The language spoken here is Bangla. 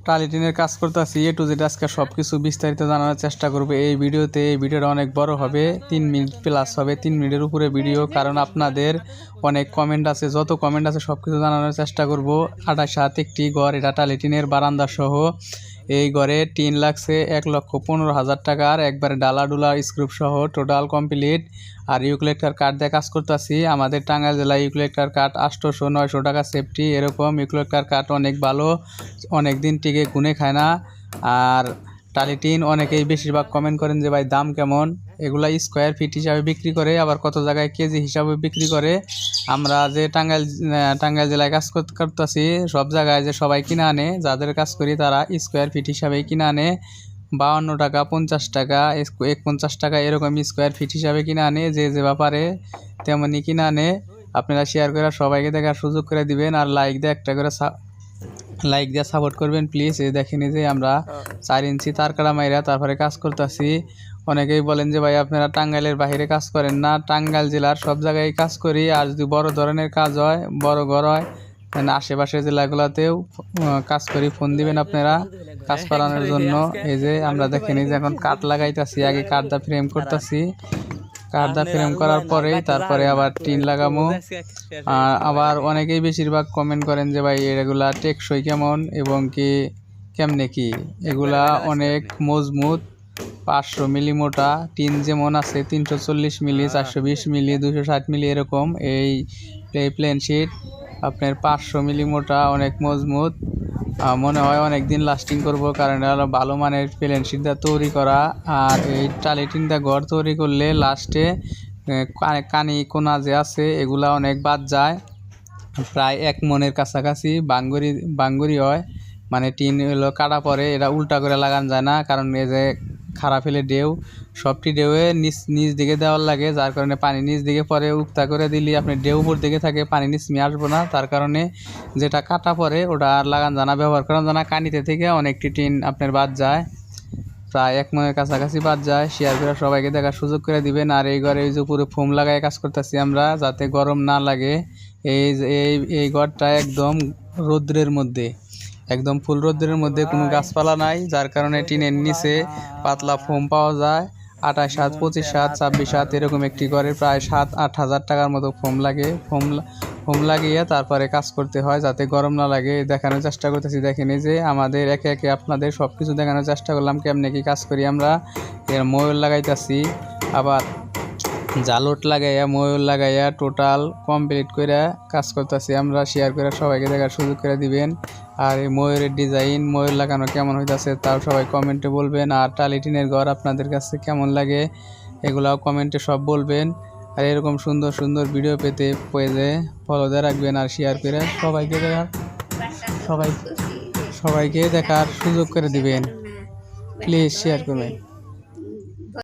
টালি টিনের কাজ করতেছি টু জেড আজকে সব কিছু বিস্তারিত জানানোর চেষ্টা করবো এই ভিডিওতে। এই ভিডিওটা অনেক বড় হবে, 3 মিনিট প্লাস হবে, 3 মিনিটের উপরে ভিডিও, কারণ আপনাদের অনেক কমেন্ট আছে, যত কমেন্ট আছে সব কিছু জানানোর চেষ্টা করব। 28 হাত একটি ঘর, এটা টালি টিনের বারান্দা সহ। এই ঘরে টিন লাগছে 1,15,000 টাকার, একবারে ডালা ডুলা স্ক্রুপ সহ টোটাল কমপ্লিট। আর ইউক্লিপ্টার কাঠ দিয়ে কাজ করতেছি। আমাদের টাঙ্গাইল জেলায় ইউক্লিপ্টার কাঠ 800-900 টাকা সেফটি, এরকম ইউক্লিপ্টার কাঠ অনেক ভালো, অনেক দিন টিকে, গুনে খায় না। আর টালি টিন অনেকেই বেশিরভাগ কমেন্ট করেন যে ভাই দাম কেমন। এগুলা স্কোয়ার ফিট হিসাবে বিক্রি করে, আবার কত জায়গায় কেজি হিসাবে বিক্রি করে। আমরা যে টাঙ্গাইল জেলায় কাজ করতেছি, সব জায়গায় যে সবাই কিনে আনে, যাদের কাজ করি তারা স্কোয়ার ফিট হিসাবেই কিনে আনে। 52 টাকা, 50 টাকা, 49 টাকা এরকম স্কোয়ার ফিট হিসাবে কিনে আনে, যে যে ব্যাপারে তেমনই কিনে আনে। আপনারা শেয়ার করে সবাইকে দেখার সুযোগ করে দিবেন, আর লাইক দিয়ে একটা করে লাইক দিয়ে সাপোর্ট করবেন প্লিজ। এই দেখেন যে আমরা 4 ইঞ্চি তার কাটা মাইরা তারপরে কাজ করতেছি। অনেকেই বলেন যে ভাই আপনারা টাঙ্গাইলের বাইরে কাজ করেন না, টাঙ্গাইল জেলার সব জায়গায় কাজ করি। আর যদি বড় ধরনের কাজ হয়, বড় ঘর হয়, আশেপাশের জেলাগুলোতেও কাজ করি, ফোন দিবেন আপনারা কাজ করানোর জন্য। এই যে আমরা দেখেন যে এখন কাঠ লাগাইতেছি, আগে কাঠটা ফ্রেম করতেছি, কাঠটা ফ্রেম করার পরেই তারপরে আবার টিন লাগামো। আবার অনেকেই বেশিরভাগ কমেন্ট করেন যে ভাই এগুলা টেকসই কেমন এবং কি কেমনে কি। এগুলা অনেক মজবুত, 500 মিলি মোটা টিন যেমন আছে, 340 মিলি, 420 মিলি, 260 মিলি এরকম। এই প্লেন শিট আপনার 500 মিলি মোটা, অনেক মজবুত, মনে হয় অনেক দিন লাস্টিং করব, কারণ এটা ভালো মানের প্লেন শিট দিয়ে তৈরি করা। আর এই টালি টিন দিয়ে ঘর তৈরি করলে লাস্টে কানি কোনা যে আছে এগুলা অনেক বাদ যায়, প্রায় 1 মনের কাছাকাছি বাঙ্গুরি হয়। মানে টিন হলো কাটা পরে এটা উল্টা করে লাগান যায় না, কারণ এই যে খারাপ হলে ঢেউ, সবটি ঢেউয়ে নিচ দিকে দেওয়ার লাগে, যার কারণে পানি নিচ দিকে পরে উক্তা করে দিলে আপনি ঢেউ উপর দিকে থাকে, পানি নিচ নিয়ে আসবো না, তার কারণে যেটা কাটা পরে ওটা আর লাগান যায় না, ব্যবহার করা যায় না। কানিতে থেকে অনেকটি টিন আপনার বাদ যায়, প্রায় 1 মনের কাছাকাছি বাদ যায়। শেয়ার করে সবাইকে দেখার সুযোগ করে দিবেন। আর এই ঘরে এই যে পুরো ফোম লাগাই কাজ করতেছি আমরা, যাতে গরম না লাগে। এই ঘরটা একদম রৌদ্রের মধ্যে, একদম ফুল রৌদ্রের মধ্যে, কোনো গাছপালা নাই, যার কারণে টিনের নিচে পাতলা ফোম পাওয়া যায়। 28 হাত, 25 হাত, 26 হাত এরকম একটি ঘরে প্রায় 7-8 হাজার টাকার মতো ফোম লাগে। ফোম লাগিয়ে তারপরে কাজ করতে হয় যাতে গরম না লাগে। দেখানোর চেষ্টা করতেছি, দেখেন যে আমাদের একে একে আপনাদের সব কিছু দেখানোর চেষ্টা করলাম কেমনে কি কাজ করি আমরা। এর ময়ূর লাগাইতেছি, আবার জালট লাগাইয়া, ময়ূর লাগাইয়া টোটাল কমপ্লিট করে কাজ করতেছি আমরা। শেয়ার করে সবাইকে দেখার সুযোগ করে দিবেন। আর এই ময়ূরের ডিজাইন, ময়ূর লাগানো কেমন হইতেছে তাও সবাই কমেন্টে বলবেন। আর টালি টিনের ঘর আপনাদের কাছে কেমন লাগে এগুলাও কমেন্টে সব বলবেন। আর এরকম সুন্দর সুন্দর ভিডিও পেতে পেজে ফলো দিয়ে রাখবেন, আর শেয়ার করে সবাইকে দেখার সুযোগ করে দিবেন, প্লিজ শেয়ার করবেন।